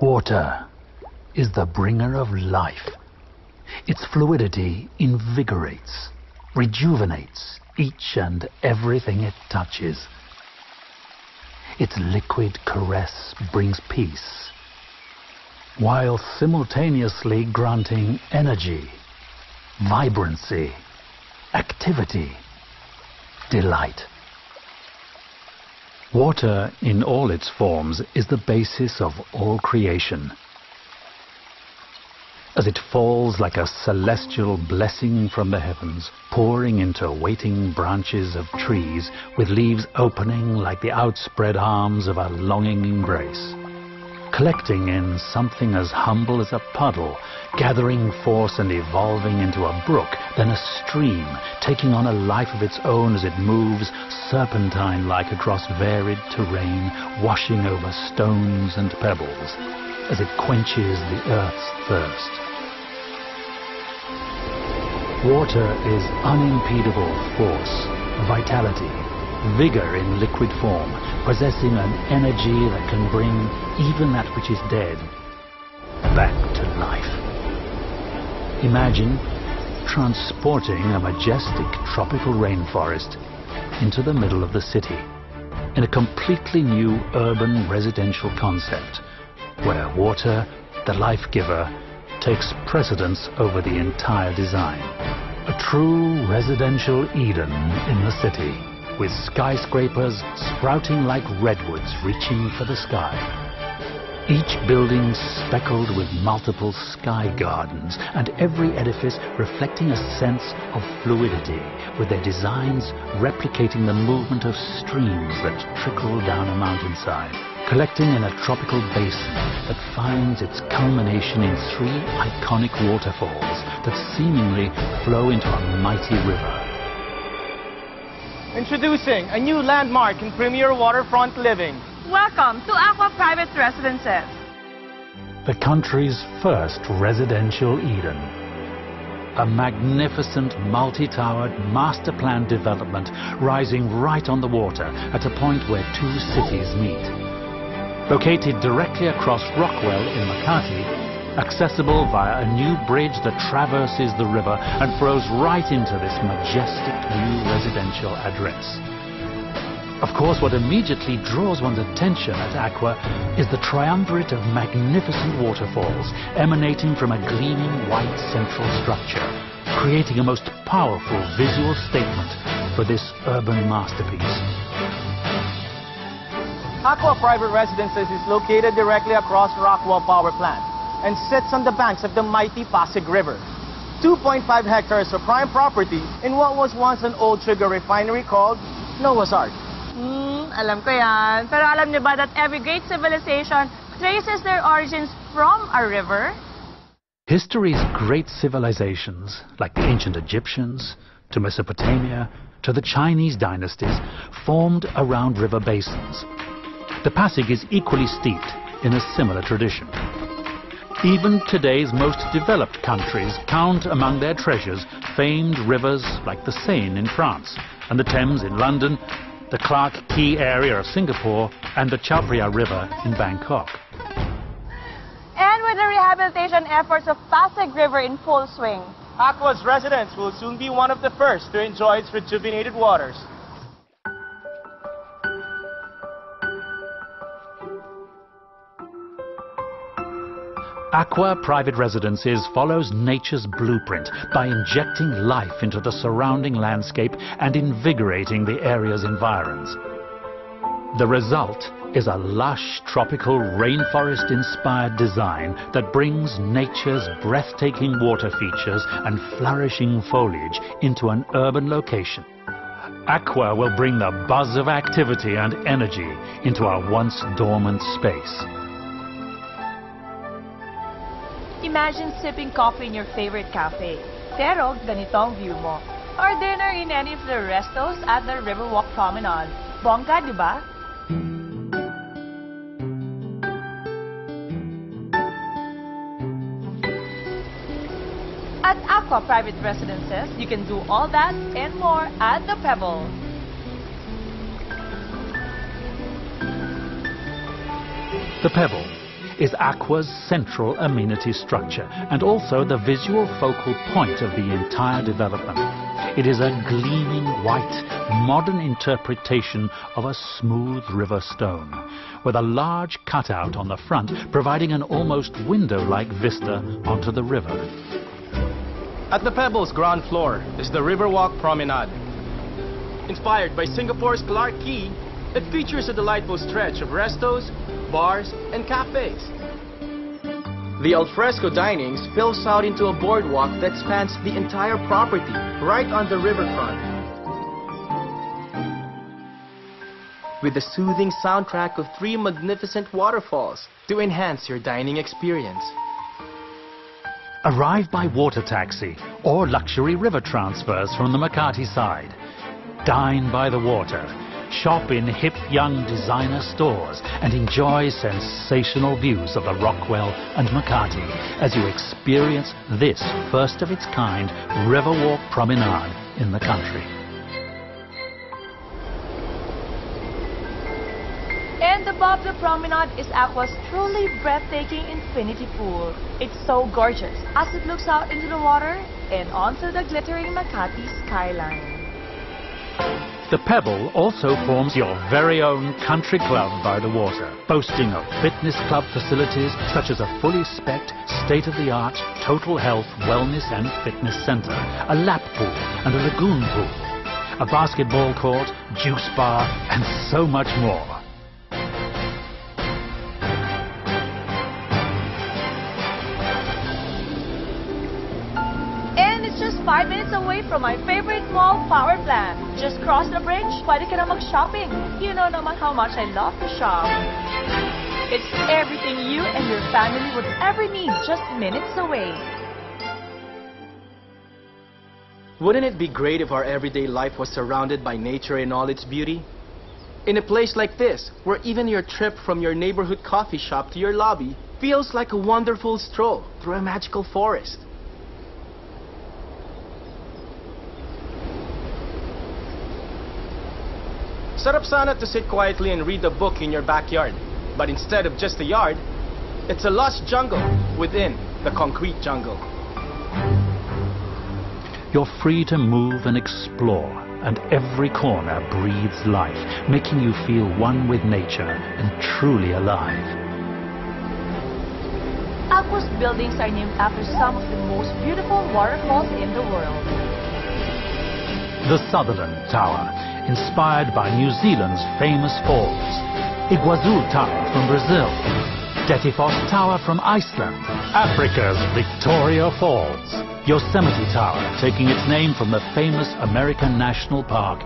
Water is the bringer of life. Its fluidity invigorates, rejuvenates each and everything it touches. Its liquid caress brings peace, while simultaneously granting energy, vibrancy, activity, delight. Water in all its forms is the basis of all creation. As it falls like a celestial blessing from the heavens, pouring into waiting branches of trees with leaves opening like the outspread arms of a longing embrace, collecting in something as humble as a puddle, gathering force and evolving into a brook, then a stream, taking on a life of its own as it moves serpentine-like across varied terrain, washing over stones and pebbles, as it quenches the earth's thirst. Water is unimpedable force, vitality, vigor in liquid form, possessing an energy that can bring even that which is dead back to life. Imagine transporting a majestic tropical rainforest into the middle of the city in a completely new urban residential concept where water, the life giver, takes precedence over the entire design. A true residential Eden in the city, with skyscrapers sprouting like redwoods reaching for the sky. Each building speckled with multiple sky gardens, and every edifice reflecting a sense of fluidity, with their designs replicating the movement of streams that trickle down a mountainside, collecting in a tropical basin that finds its culmination in 3 iconic waterfalls that seemingly flow into a mighty river. Introducing a new landmark in premier waterfront living. Welcome to Acqua Private Residences. The country's first residential Eden. A magnificent multi-towered master plan development rising right on the water at a point where 2 cities meet. Located directly across Rockwell in Makati, accessible via a new bridge that traverses the river and flows right into this majestic new residential address. Of course, what immediately draws one's attention at Acqua is the triumvirate of magnificent waterfalls emanating from a gleaming white central structure, creating a most powerful visual statement for this urban masterpiece. Acqua Private Residences is located directly across Rockwell Power Plant and sits on the banks of the mighty Pasig River. 2.5 hectares of prime property in what was once an old sugar refinery called Noah's Ark. Alam ko yan. Pero alam niyo ba that every great civilization traces their origins from a river? History's great civilizations, like the ancient Egyptians, to Mesopotamia, to the Chinese dynasties, formed around river basins. The Pasig is equally steeped in a similar tradition. Even today's most developed countries count among their treasures famed rivers like the Seine in France and the Thames in London, the Clark Quay area of Singapore, and the Chao Phraya River in Bangkok. And with the rehabilitation efforts of Pasig River in full swing, Acqua's residents will soon be one of the first to enjoy its rejuvenated waters. Acqua Private Residences follows nature's blueprint by injecting life into the surrounding landscape and invigorating the area's environs. The result is a lush, tropical, rainforest-inspired design that brings nature's breathtaking water features and flourishing foliage into an urban location. Acqua will bring the buzz of activity and energy into our once dormant space. imagine sipping coffee in your favorite cafe. Pero ganito ang view mo. Or dinner in any of the restos at the Riverwalk Promenade. Bongga, di ba? At Acqua Private Residences, you can do all that and more at the Pebble. The Pebble is Acqua's central amenity structure and also the visual focal point of the entire development. It is a gleaming white, modern interpretation of a smooth river stone, with a large cutout on the front providing an almost window-like vista onto the river. At the Pebbles ground floor is the Riverwalk Promenade. Inspired by Singapore's Clarke Quay, it features a delightful stretch of restos, bars, and cafes. The alfresco dining spills out into a boardwalk that spans the entire property right on the riverfront, with a soothing soundtrack of 3 magnificent waterfalls to enhance your dining experience. Arrive by water taxi or luxury river transfers from the Makati side. Dine by the water. Shop in hip young designer stores and enjoy sensational views of the Rockwell and Makati as you experience this first of its kind Riverwalk Promenade in the country. And above the promenade is Acqua's truly breathtaking infinity pool. It's so gorgeous as it looks out into the water and onto the glittering Makati skyline. The Pebble also forms your very own country club by the water, boasting of fitness club facilities such as a fully spec'd, state-of-the-art, total health, wellness and fitness center, a lap pool and a lagoon pool, a basketball court, juice bar and so much more. And it's just 5 minutes away from my favorite mall, Power Plant. Just cross the bridge, pwede ka na mag-shopping. You know naman how much I love to shop. It's everything you and your family would ever need, just minutes away. Wouldn't it be great if our everyday life was surrounded by nature in all its beauty? In a place like this, where even your trip from your neighborhood coffee shop to your lobby feels like a wonderful stroll through a magical forest. Sarap sana to sit quietly and read a book in your backyard. But instead of just a yard, it's a lost jungle within the concrete jungle. You're free to move and explore, and every corner breathes life, making you feel one with nature and truly alive. Acqua's buildings are named after some of the most beautiful waterfalls in the world. The Sutherland Tower, inspired by New Zealand's famous falls. Iguazu Tower from Brazil. Dettifoss Tower from Iceland. Africa's Victoria Falls. Yosemite Tower, taking its name from the famous American National Park.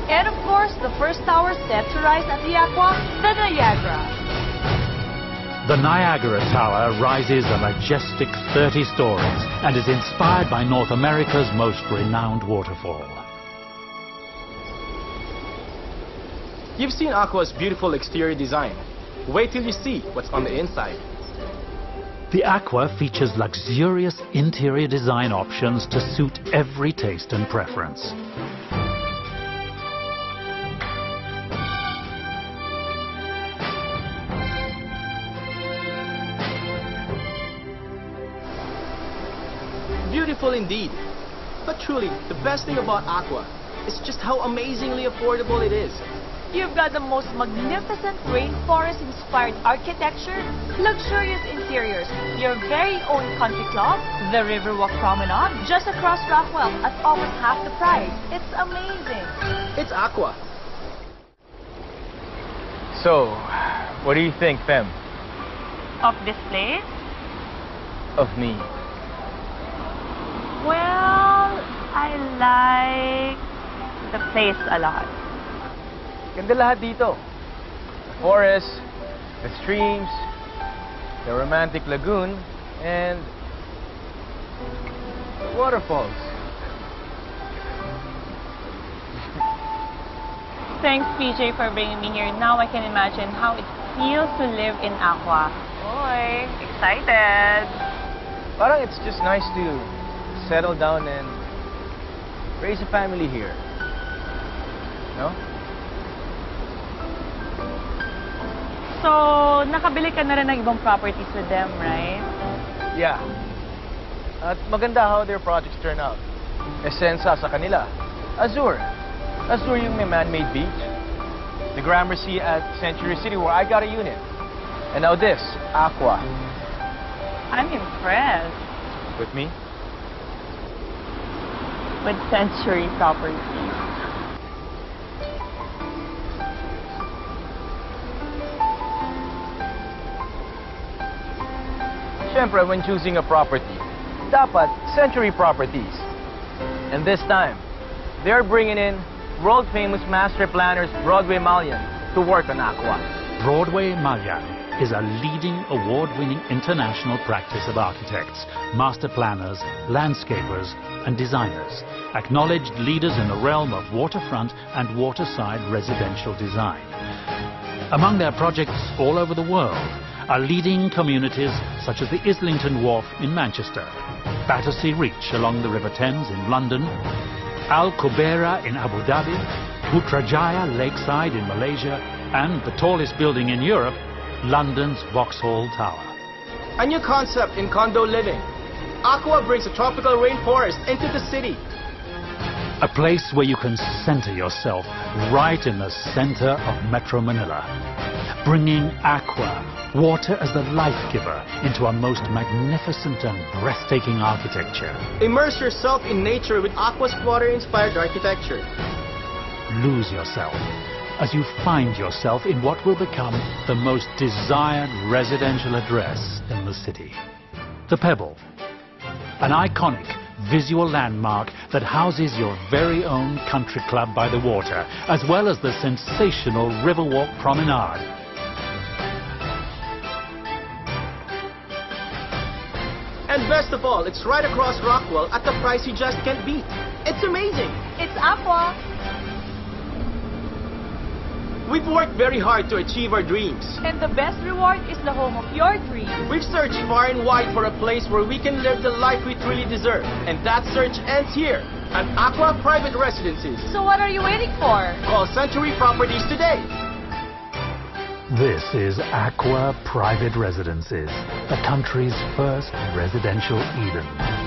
And of course, the first tower set to rise at the Acqua, the Niagara. The Niagara Tower rises a majestic 30 stories and is inspired by North America's most renowned waterfall. You've seen Acqua's beautiful exterior design. Wait till you see what's on the inside. The Acqua features luxurious interior design options to suit every taste and preference. Beautiful indeed. But truly, the best thing about Acqua is just how amazingly affordable it is. You've got the most magnificent rainforest-inspired architecture, luxurious interiors, your very own country club, the Riverwalk Promenade, just across Rockwell at almost half the price. It's amazing. It's Acqua. So, what do you think, Fem? Of this place? Of me? Well, I like the place a lot. Ganda lahat dito. The forest, the streams, the romantic lagoon, and the waterfalls. Thanks, PJ, for bringing me here. Now I can imagine how it feels to live in Acqua. Boy, excited. Parang it's just nice to settle down and raise a family here. No? So, nakabili ka na rin ng ibang properties with them, right? Yeah. At maganda how their projects turn out. Esensa sa kanila. Azure. Azure yung may man-made beach. The Gramercy at Century City where I got a unit. And now this, Acqua. I'm impressed With me? with Century Properties. Siyempre, when choosing a property, dapat Century Properties. And this time, they're bringing in world-famous master planners Broadway Malian to work on Acqua. Broadway Malian is a leading award-winning international practice of architects, master planners, landscapers and designers, acknowledged leaders in the realm of waterfront and waterside residential design. Among their projects all over the world are leading communities such as the Islington Wharf in Manchester, Battersea Reach along the River Thames in London, Al Qubaira in Abu Dhabi, Putrajaya Lakeside in Malaysia, and the tallest building in Europe, London's Vauxhall Tower. A new concept in condo living. Acqua brings a tropical rainforest into the city. A place where you can center yourself right in the center of Metro Manila, bringing Acqua, water as the life giver, into a most magnificent and breathtaking architecture. Immerse yourself in nature with Acqua's water-inspired architecture. Lose yourself as you find yourself in what will become the most desired residential address in the city. The Pebble, an iconic visual landmark that houses your very own country club by the water, as well as the sensational Riverwalk Promenade. And best of all, it's right across Rockwell at the price you just can't beat. It's amazing! It's Acqua. We've worked very hard to achieve our dreams. And the best reward is the home of your dreams. We've searched far and wide for a place where we can live the life we truly deserve. And that search ends here, at Acqua Private Residences. So what are you waiting for? Call Century Properties today. This is Acqua Private Residences, the country's first residential Eden.